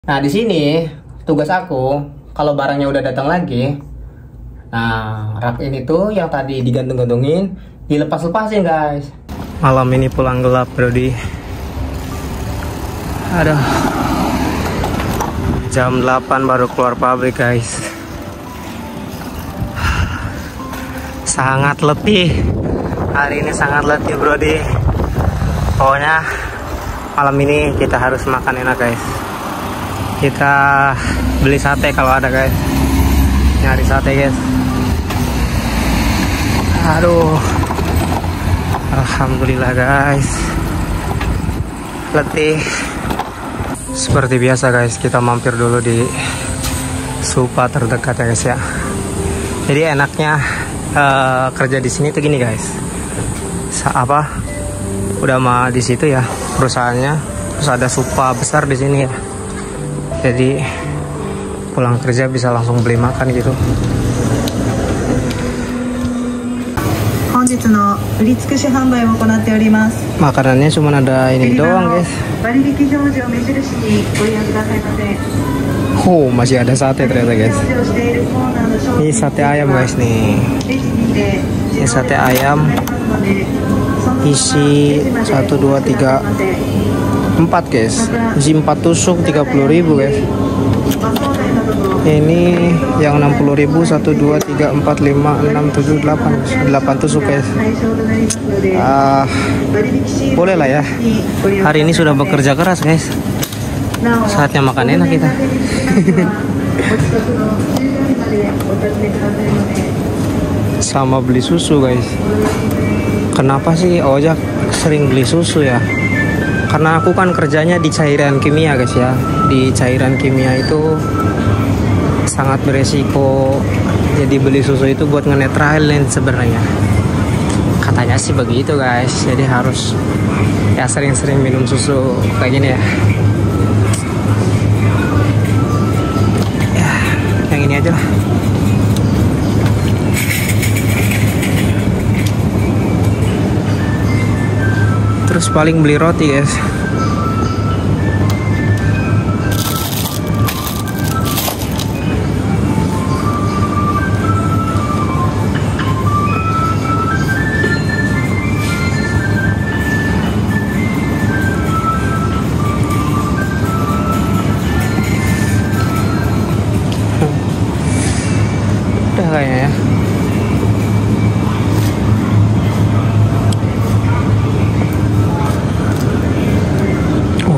Nah, di sini tugas aku kalau barangnya udah datang lagi. Nah, rak ini tuh yang tadi digantung-gantungin dilepas-lepasin, guys. Malam ini pulang gelap, Brody. Aduh. Jam 8 baru keluar pabrik, guys. Sangat letih. Hari ini sangat letih, Brody. Pokoknya malam ini kita harus makan enak, guys. Kita beli sate kalau ada, guys. Nyari sate, guys. Aduh. Alhamdulillah, guys. Letih. Seperti biasa, guys, kita mampir dulu di Supa terdekat ya, guys ya. Jadi enaknya kerja di sini tuh gini, guys. Udah mah di situ ya perusahaannya. Terus ada Supa besar di sini ya. Jadi pulang kerja bisa langsung beli makan gitu. Makanannya cuma ada ini doang, guys. Oh, masih ada sate ternyata, guys. Ini sate ayam, guys, nih. Ini sate ayam isi 1, 2, 3, 4, guys. Isi 4 tusuk 30.000, guys. Ini yang 60.000 1, 2, 3, 4, 5, 6, 7, 8 tusuk, guys. Boleh lah ya. Hari ini sudah bekerja keras, guys. Saatnya makan enak kita. Sama beli susu, guys. Kenapa sih ojek sering beli susu ya? Karena aku kan kerjanya di cairan kimia, guys ya. Di cairan kimia itu sangat beresiko. Jadi beli susu itu buat ngenetralin sebenarnya. Katanya sih begitu, guys. Jadi harus ya sering-sering minum susu kayak gini ya. Ya, yang ini aja lah. Terus paling beli roti, guys. Udah kayaknya ya.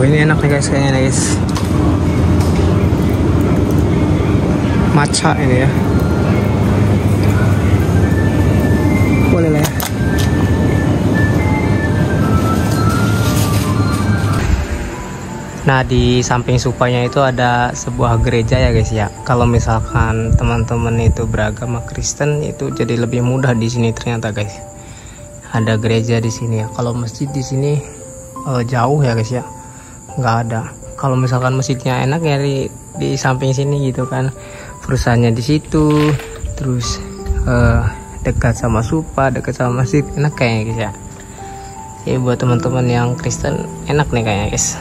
Ini enak nih, guys, kayaknya nih, guys. Matcha ini ya. Boleh lah ya. Nah, di samping Supanya itu ada sebuah gereja ya, guys ya. Kalau misalkan teman-teman itu beragama Kristen, itu jadi lebih mudah di sini ternyata, guys. Ada gereja di sini ya. Kalau masjid di sini jauh ya, guys ya. Nggak ada. Kalau misalkan masjidnya enak ya di samping sini gitu kan, perusahaannya di situ, terus dekat sama Supa, dekat sama masjid, enak kayaknya, guys ya. Jadi buat teman-teman yang Kristen enak nih kayaknya, guys.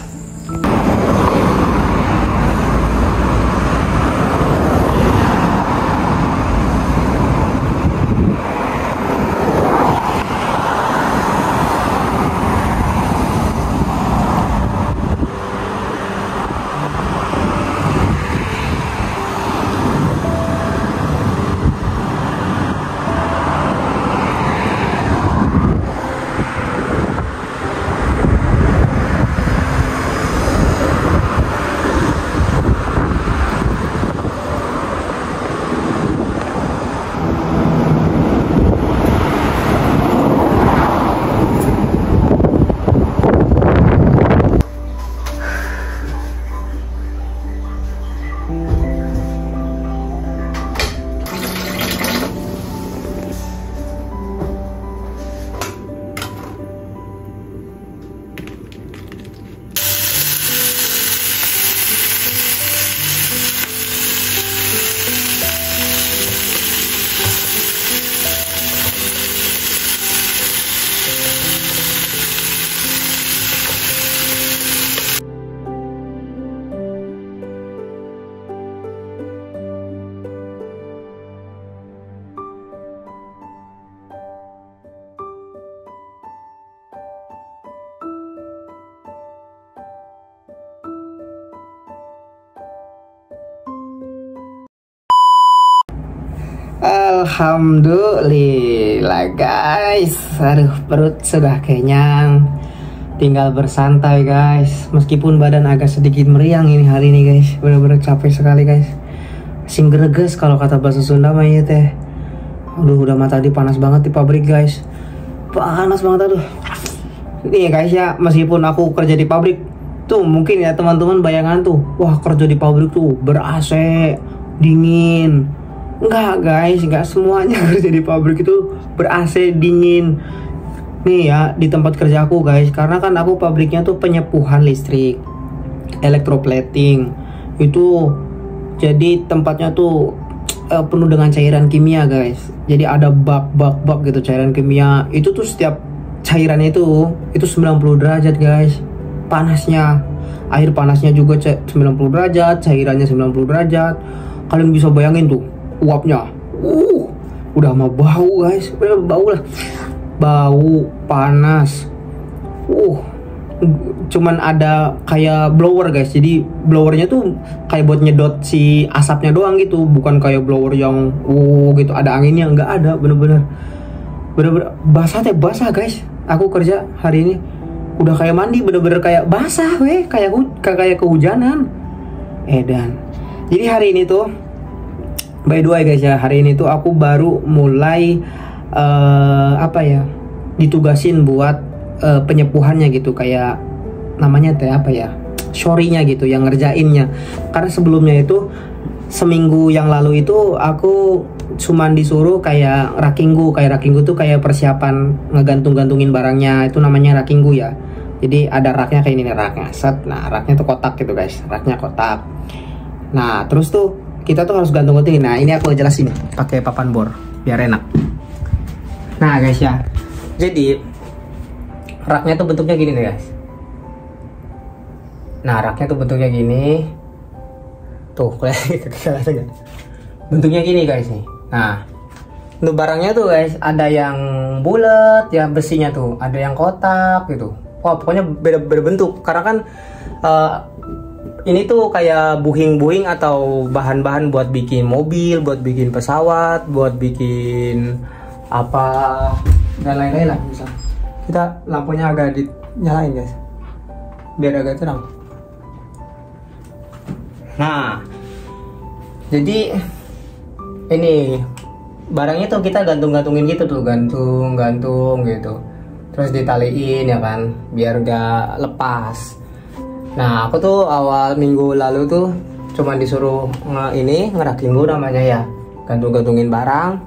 Alhamdulillah guys. Aduh, perut sudah kenyang. Tinggal bersantai guys. Meskipun badan agak sedikit meriang ini hari ini guys. Bener-bener capek sekali guys. Sing greges kalau kata bahasa Sunda mah ya teh. Aduh, udah mata tadi panas banget di pabrik guys. Panas banget aduh. Nih guys ya, meskipun aku kerja di pabrik tuh, mungkin ya teman-teman bayangan tuh, wah kerja di pabrik tuh ber-AC, dingin. Enggak guys, enggak semuanya kerja di pabrik itu ber-AC dingin. Nih ya, di tempat kerja aku guys, karena kan aku pabriknya tuh penyepuhan listrik, elektroplating. Itu jadi tempatnya tuh penuh dengan cairan kimia guys. Jadi ada bak gitu cairan kimia. Itu tuh setiap cairannya itu 90 derajat guys. Panasnya, air panasnya juga 90 derajat, cairannya 90 derajat. Kalian bisa bayangin tuh uapnya, udah mau bau guys, udah bau lah, bau panas, cuman ada kayak blower guys, jadi blowernya tuh kayak buat nyedot si asapnya doang gitu, bukan kayak blower yang gitu ada anginnya, nggak ada, bener-bener basah guys. Aku kerja hari ini udah kayak mandi, bener-bener kayak basah kayak kehujanan. Dan jadi hari ini tuh, by the way guys ya, hari ini tuh aku baru mulai ditugasin buat penyepuhannya gitu, kayak namanya teh sorry-nya gitu, yang ngerjainnya. Karena sebelumnya itu seminggu yang lalu itu aku cuman disuruh kayak rakinggu tuh kayak persiapan ngegantung-gantungin barangnya, itu namanya rakinggu ya. Jadi ada raknya kayak ini nih, raknya set. Nah raknya tuh kotak gitu guys, raknya kotak. Nah terus tuh kita tuh harus gantung-gantungin. Nah ini aku jelasin pakai papan bor biar enak. Nah guys ya, jadi raknya tuh bentuknya gini nih guys. Nah raknya tuh bentuknya gini. Tuh kelihatan. Bentuknya gini guys nih. Nah untuk barangnya tuh guys, ada yang bulat ya besinya tuh, ada yang kotak gitu. Wah pokoknya beda bentuk. Karena kan ini tuh kayak buhing-buhing atau bahan-bahan buat bikin mobil, buat bikin pesawat, buat bikin apa dan lain-lain lah. Bisa kita lampunya agak dinyalain guys biar agak terang. Nah jadi ini barangnya tuh kita gantung-gantungin gitu tuh, gantung gitu, terus ditaliin ya kan biar gak lepas. Nah aku tuh awal minggu lalu tuh cuman disuruh ngerakinggu namanya ya, gantung-gantungin barang.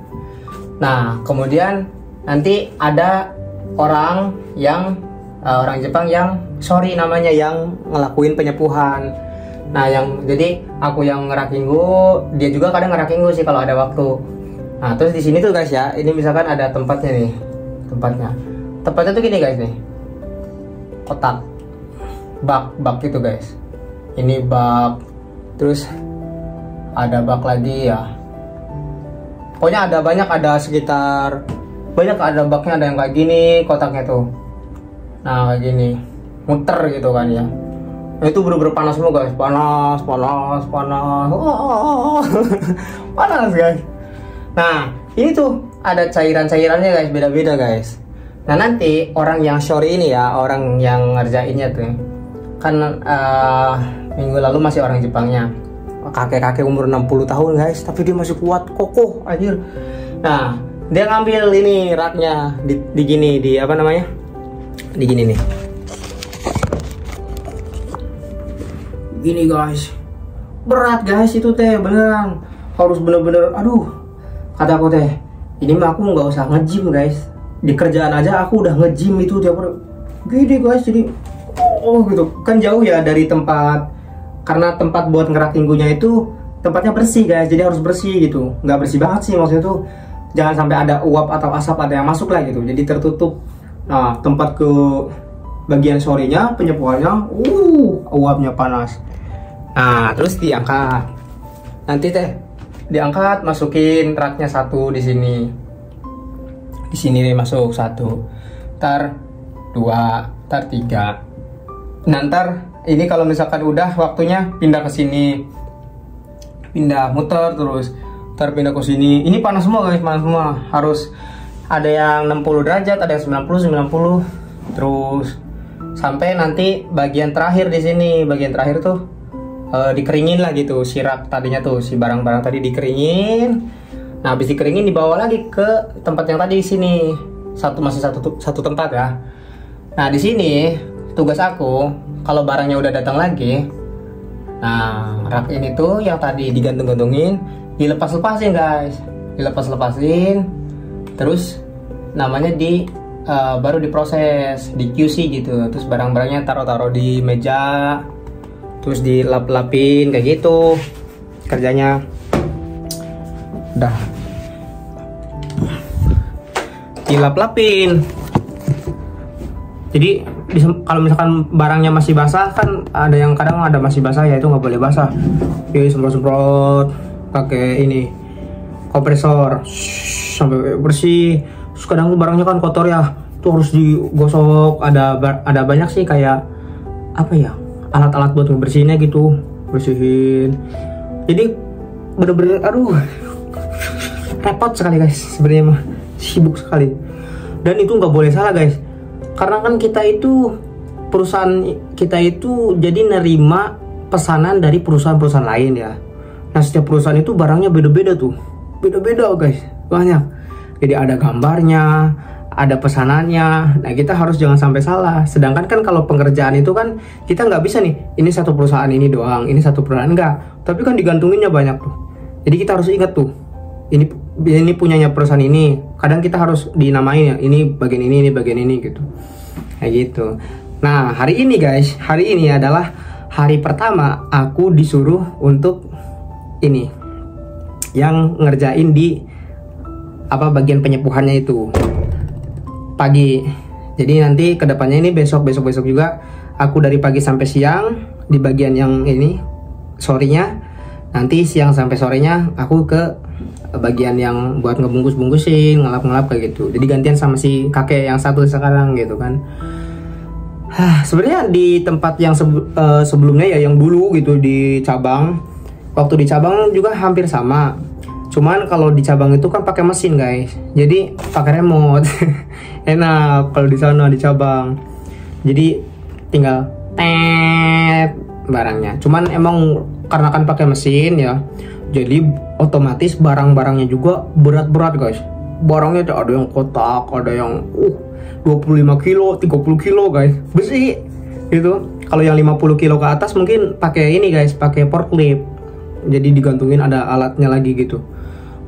Nah kemudian nanti ada orang Jepang yang sorry namanya, yang ngelakuin penyepuhan. Nah jadi aku yang ngerakinggu, dia juga kadang ngerakinggu sih kalau ada waktu. Nah terus di sini tuh guys ya, ini misalkan ada tempatnya nih, tempatnya tuh gini guys nih, kotak bak gitu guys. Ini bak, terus ada bak lagi ya. Pokoknya ada banyak, ada baknya, ada yang kayak gini kotaknya tuh. Nah kayak gini, muter gitu kan ya. Nah, itu bener-bener panas semua guys, panas. Panas guys. Nah ini tuh ada cairannya guys, beda-beda guys. Nah nanti orang yang sorry ini ya, orang yang ngerjainnya tuh kan minggu lalu masih orang Jepangnya, kakek-kakek umur 60 tahun guys, tapi dia masih kuat, kokoh anjir. Nah dia ngambil ini raknya di gini, di apa namanya, di gini nih, gini guys, berat guys itu teh, beneran harus bener-bener, aduh kata aku teh, ini mah aku nggak usah nge-gym guys, di kerjaan aja aku udah nge-gym itu tiap hari gini guys. Jadi gitu kan jauh ya dari tempat, karena tempat buat ngerakinggunya itu tempatnya bersih guys, jadi harus bersih gitu, nggak bersih banget sih, maksudnya tuh jangan sampai ada uap atau asap ada yang masuk lah gitu, jadi tertutup. Nah tempat ke bagian sorenya, penyepuhannya, uapnya panas. Nah terus diangkat, nanti teh diangkat, masukin raknya satu di sini nih, masuk satu, ntar dua, ntar tiga. Nah ntar ini kalau misalkan udah waktunya pindah ke sini, pindah muter terus Ntar pindah ke sini. Ini panas semua guys, panas semua. Harus ada yang 60 derajat, ada yang 90. Terus sampai nanti bagian terakhir di sini. Bagian terakhir tuh dikeringin lah gitu, sirap tadinya tuh si barang-barang tadi dikeringin. Nah, habis dikeringin dibawa lagi ke tempat yang tadi di sini. Masih satu tempat ya. Nah, di sini tugas aku kalau barangnya udah datang lagi. Nah, rak ini tuh yang tadi digantung-gantungin dilepas-lepasin guys, dilepas-lepasin. Terus namanya baru diproses, di QC gitu. Terus barang-barangnya taruh-taruh di meja, terus dilap-lapin kayak gitu kerjanya. Udah dilap-lapin. Jadi kalau misalkan barangnya masih basah kan ada yang kadang ada masih basah ya, itu nggak boleh basah. Jadi semprot-semprot pakai ini kompresor sampai bersih. Terus kadang barangnya kan kotor ya, tuh harus digosok. Ada banyak sih kayak apa ya, alat-alat buat ngebersihinnya gitu, bersihin. Jadi bener-bener aduh repot sekali guys, sebenarnya mah sibuk sekali. Dan itu nggak boleh salah guys, karena kan perusahaan kita itu jadi nerima pesanan dari perusahaan-perusahaan lain ya. Nah, setiap perusahaan itu barangnya beda-beda tuh, beda-beda guys, banyak. Jadi ada gambarnya, ada pesanannya. Nah, kita harus jangan sampai salah. Sedangkan kan kalau pengerjaan itu kan kita nggak bisa nih, ini satu perusahaan ini doang, ini satu perusahaan enggak. Tapi kan digantunginnya banyak tuh. Jadi kita harus ingat tuh, ini punyanya perusahaan ini. Kadang kita harus dinamain ya, ini bagian ini bagian ini gitu. Kayak gitu. Nah, hari ini guys, hari ini adalah hari pertama aku disuruh untuk ini yang ngerjain di bagian penyepuhannya itu pagi. Jadi nanti kedepannya ini besok juga aku dari pagi sampai siang di bagian yang ini sorenya. Nanti siang sampai sorenya aku ke bagian yang buat ngebungkus-bungkusin, ngelap-ngelap kayak gitu. Jadi gantian sama si kakek yang satu sekarang gitu kan. Sebenarnya di tempat yang sebelumnya ya, yang dulu gitu di cabang, waktu di cabang juga hampir sama. Cuman kalau di cabang itu kan pakai mesin guys, jadi pakai remote. Enak kalau di sana di cabang. Jadi tinggal tap barangnya. Cuman emang karena kan pakai mesin ya, jadi otomatis barang-barangnya juga berat-berat guys. Barangnya ada yang kotak, ada yang 25 kilo, 30 kilo guys, besi gitu. Kalau yang 50 kilo ke atas mungkin pakai ini guys, pakai forklift. Jadi digantungin ada alatnya lagi gitu.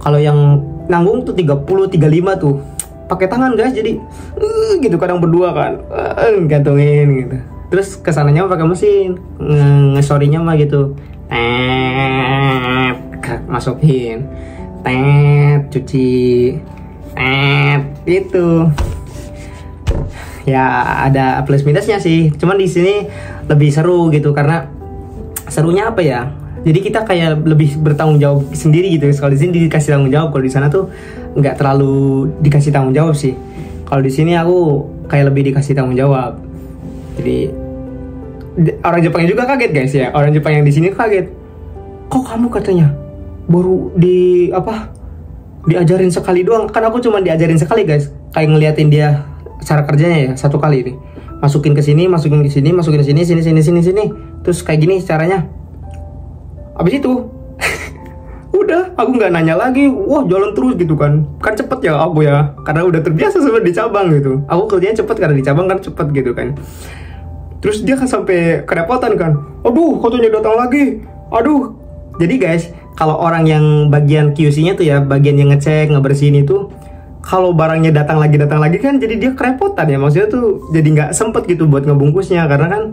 Kalau yang nanggung tuh 30, 35 tuh pakai tangan guys. Jadi gitu kadang berdua kan, gantungin gitu. Terus kesananya pakai mesin, ngesorinya mah gitu. Masukin, cuci, itu. Ya ada plus minusnya sih. Cuman di sini lebih seru gitu, karena serunya apa ya? Jadi kita kayak lebih bertanggung jawab sendiri gitu. Kalau di sini dikasih tanggung jawab, kalau di sana tuh nggak terlalu dikasih tanggung jawab sih. Kalau di sini aku kayak lebih dikasih tanggung jawab. Jadi orang Jepangnya juga kaget guys ya. Orang Jepang yang di sini kaget. Kok kamu katanya baru diajarin sekali doang? Kan aku cuma diajarin sekali guys. Kayak ngeliatin dia cara kerjanya ya, satu kali ini. Masukin ke sini, masukin ke sini, masukin ke sini, sini. Terus kayak gini caranya. Habis itu udah, aku nggak nanya lagi. Wah, jalan terus gitu kan. Kan cepet ya aku ya, karena udah terbiasa sebenarnya di cabang gitu. Aku kerjanya cepet karena di cabang kan cepet gitu kan. Terus dia kan sampai kerepotan kan. Aduh, katanya datang lagi. Aduh. Jadi guys, kalau orang yang bagian QC-nya tuh ya, bagian yang ngecek, ngebersihin itu, kalau barangnya datang lagi kan, jadi dia kerepotan ya. Maksudnya tuh jadi nggak sempet gitu buat ngebungkusnya, karena kan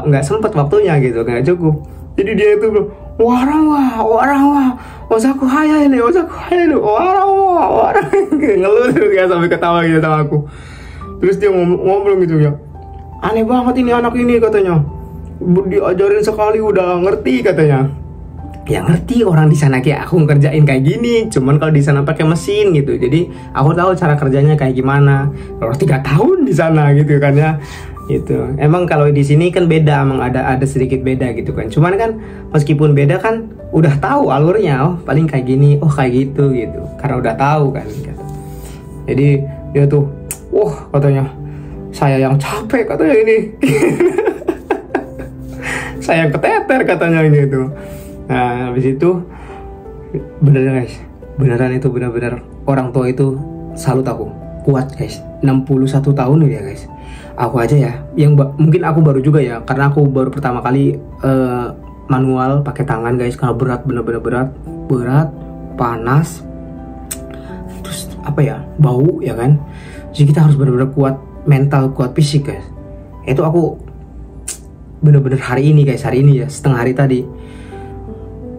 nggak sempet waktunya gitu, nggak cukup. Jadi dia itu warang wah, osaku haya ini, warang ngeluh terus ya, sampai ketawa gitu sama aku. Terus dia ngomong gitu ya, aneh banget ini anak ini katanya, diajarin sekali udah ngerti katanya. Ya ngerti, orang di sana kayak aku ngerjain kayak gini, cuman kalau di sana pakai mesin gitu. Jadi aku tahu cara kerjanya kayak gimana. Kalau 3 tahun di sana gitu kan ya. Gitu. Emang kalau di sini kan beda, emang ada sedikit beda gitu kan. Cuman kan meskipun beda kan udah tahu alurnya, oh paling kayak gini, oh kayak gitu gitu. Karena udah tahu kan. Jadi dia tuh, wah katanya saya yang capek katanya ini. Saya yang keteter katanya ini tuh. Nah habis itu beneran guys, beneran itu benar-benar orang tua itu salut aku, kuat guys. 61 tahun ya guys. Aku aja ya, yang mungkin aku baru juga ya, karena aku baru pertama kali manual pakai tangan guys, karena berat, bener-bener berat, panas, terus apa ya, bau ya kan. Jadi kita harus bener-bener kuat mental, kuat fisik guys. Itu aku bener-bener hari ini guys, hari ini ya, setengah hari tadi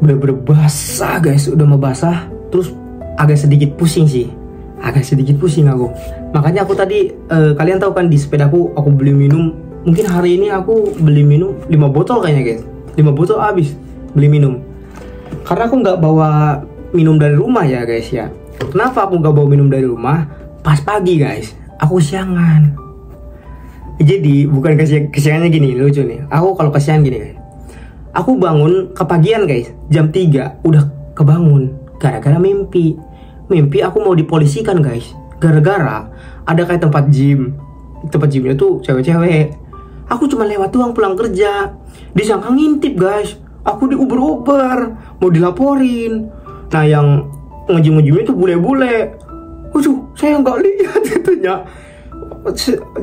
bener-bener basah guys, udah mau basah, terus agak sedikit pusing sih. Agak sedikit pusing aku. Makanya aku tadi kalian tahu kan di sepedaku aku beli minum. Mungkin hari ini aku beli minum 5 botol kayaknya guys. 5 botol habis beli minum. Karena aku nggak bawa minum dari rumah ya guys ya. Kenapa aku nggak bawa minum dari rumah? Pas pagi guys, aku kesiangan. Jadi bukan kesiangannya gini, lucu nih. Aku kalau kesiangan gini guys. Aku bangun kepagian guys, jam 3 udah kebangun gara-gara mimpi aku mau dipolisikan guys, gara-gara ada kayak tempat gym. Tempat gymnya tuh cewek-cewek. Aku cuma lewat doang pulang kerja, disangka ngintip guys. Aku diuber-uber, mau dilaporin. Nah yang ngejim-ngejimnya tuh bule-bule. Saya nggak lihat itunya.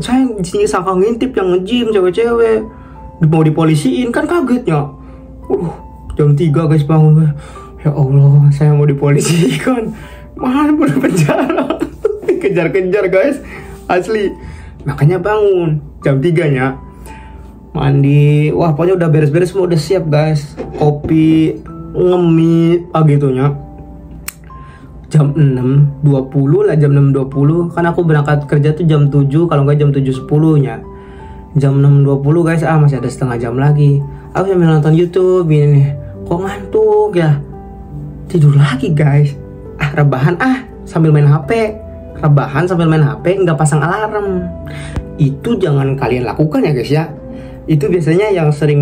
Saya disangka ngintip yang ngejim cewek-cewek, mau dipolisiin kan, kagetnya. Jam 3 guys bangun. Ya Allah, saya mau dipolisikan. Mana udah penjara. Kejar-kejar guys, asli. Makanya bangun jam 3 nya, mandi, wah pokoknya udah beres-beres semua, udah siap guys. Kopi, ngemih gitunya. Jam 6.20 lah, jam 6.20 kan aku berangkat kerja tuh jam 7, kalau nggak jam 7.10 nya. Jam 6.20 guys, masih ada setengah jam lagi. Aku sambil nonton YouTube ini nih. Kok ngantuk ya? Tidur lagi guys. Rebahan sambil main HP. Rebahan sambil main HP, nggak pasang alarm. Itu jangan kalian lakukan ya guys ya. Itu biasanya yang sering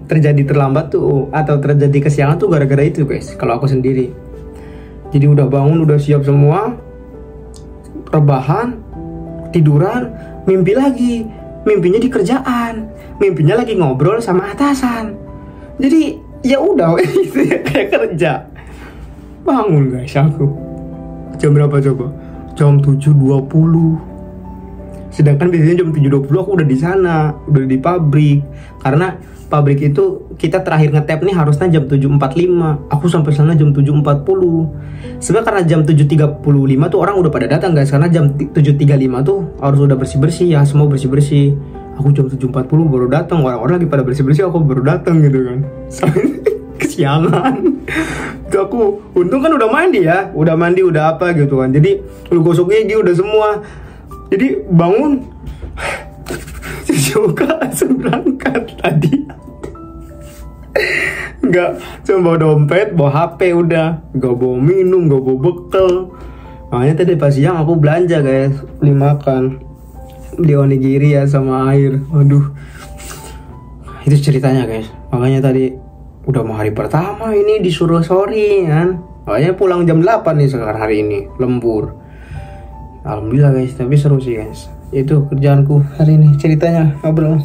terjadi terlambat tuh, atau terjadi kesiangan tuh gara-gara itu guys. Kalau aku sendiri. Jadi udah bangun, udah siap semua, rebahan, tiduran, mimpi lagi. Mimpinya di kerjaan, mimpinya lagi ngobrol sama atasan. Jadi ya udah itu ya, kayak kerja. Bangun guys aku. Jam berapa coba? Jam 7.20. Sedangkan biasanya jam 7.20 aku udah di sana, udah di pabrik. Karena pabrik itu kita terakhir ngetap nih harusnya jam 7.45. Aku sampai sana jam 7.40. Sebenarnya karena jam 7.35 tuh orang udah pada datang guys. Karena jam 7.35 tuh harus udah bersih-bersih ya, semua bersih-bersih. Aku jam 7.40 baru datang, orang-orang lagi pada bersih-bersih, aku baru datang gitu kan. Kesiangan. Itu aku untung kan udah mandi ya, udah mandi, udah apa gitu kan. Jadi udah gosok gigi, udah semua. Jadi bangun, juga langsung berangkat tadi. Nggak, cuma bawa dompet, bawa HP udah. Nggak bawa minum, nggak bawa bekal. Makanya tadi pas siang aku belanja guys, beli makan, beli onigiri ya sama air. Aduh, itu ceritanya guys. Makanya tadi udah mau hari pertama ini disuruh sorry kan. Makanya pulang jam 8 nih sekarang hari ini, lembur. Alhamdulillah guys, tapi seru sih guys. Itu kerjaanku hari ini, ceritanya ngobrol.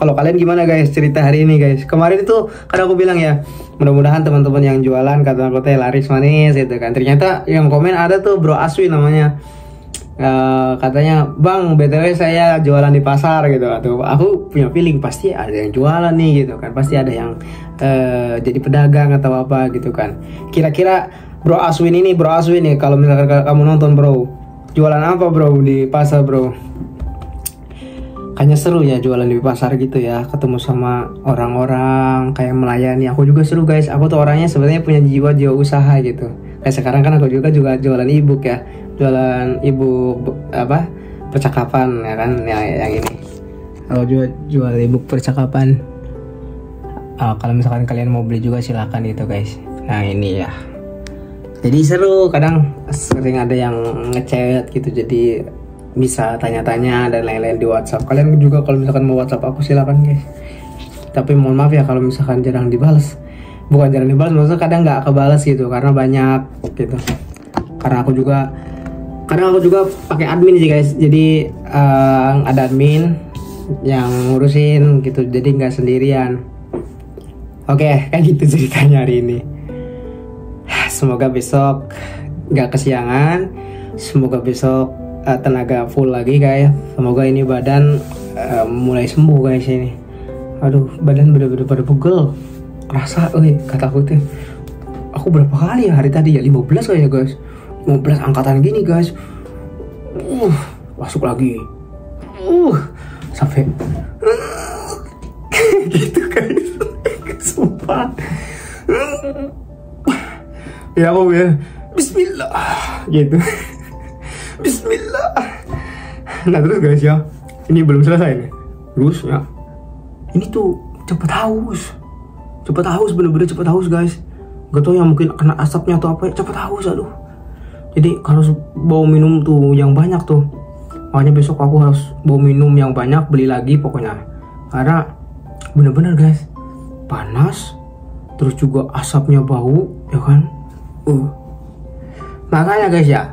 Kalau kalian gimana guys cerita hari ini guys? Kemarin itu kan aku bilang ya, mudah-mudahan teman-teman yang jualan kata aku teh laris manis gitu kan. Ternyata yang komen ada tuh Bro Aswi namanya. Katanya, "Bang, BTW saya jualan di pasar gitu." Atau aku punya feeling pasti ada yang jualan nih gitu kan. Pasti ada yang jadi pedagang atau apa gitu kan. Kira-kira Bro Aswin ini kalau misalkan kamu nonton bro, jualan apa bro di pasar bro? Kayaknya seru ya jualan di pasar gitu ya, ketemu sama orang-orang, kayak melayani. Aku juga seru guys, aku tuh orangnya sebenarnya punya jiwa usaha gitu. Kayak sekarang kan aku juga jualan e-book ya, jualan e-book apa, percakapan ya kan, yang ini. Aku juga jual e-book percakapan. Kalau misalkan kalian mau beli juga silakan gitu guys. Nah ini ya. Jadi seru, kadang sering ada yang ngechat gitu, jadi bisa tanya-tanya dan lain-lain di WhatsApp. Kalian juga kalau misalkan mau WhatsApp aku silakan guys. Tapi mohon maaf ya kalau misalkan jarang dibalas. Bukan jarang dibalas, maksudnya kadang nggak kebalas gitu karena banyak gitu. Karena aku juga pakai admin sih guys. Jadi ada admin yang ngurusin gitu. Jadi nggak sendirian. Oke, kayak gitu ceritanya hari ini. Semoga besok nggak kesiangan. Semoga besok tenaga full lagi guys. Semoga ini badan mulai sembuh guys ini. Aduh, badan bener-bener pada pegel. Kerasa, kataku tuh. Aku berapa kali ya hari tadi ya? 15 kayaknya guys. 15 angkatan gini guys. Masuk lagi. Sampai gitu guys. Sumpah. Ya aku ya. Bismillah. Gitu. Bismillah. Nah terus guys ya, ini belum selesai nih. Terus ya, ini tuh cepet haus, bener-bener cepet haus guys. Gak tau yang mungkin kena asapnya atau apa, cepet haus aduh. Jadi harus bawa minum tuh yang banyak tuh. Makanya besok aku harus bawa minum yang banyak, beli lagi pokoknya. Karena bener-bener guys, panas, terus juga asapnya bau, ya kan. Makanya guys ya,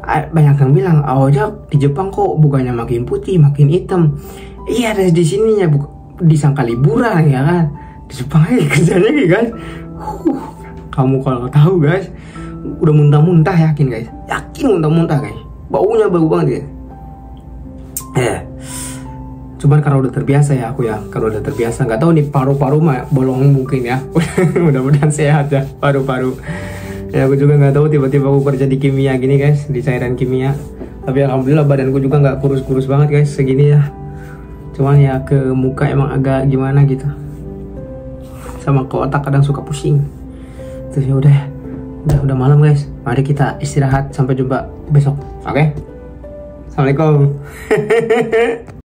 banyak yang bilang, ojek di Jepang kok bukannya makin putih, makin hitam. Iya, ada di sininya disangka liburan ya kan. Di Jepang aja kerjanya gitu guys. Kamu kalau tahu guys, udah muntah-muntah yakin guys. Yakin muntah-muntah guys. Baunya bau banget ya. Cuman karena udah terbiasa ya aku ya. Karena udah terbiasa, nggak tahu nih paru-paru mah bolong mungkin ya. Mudah-mudahan sehat ya paru-paru. Ya aku juga nggak tahu, tiba-tiba aku kerja di kimia gini guys, di cairan kimia. Tapi alhamdulillah badanku juga nggak kurus-kurus banget guys, segini ya. Cuman ya ke muka emang agak gimana gitu, sama ke otak kadang suka pusing. Terus ya udah malam guys, mari kita istirahat, sampai jumpa besok. Oke? Assalamualaikum.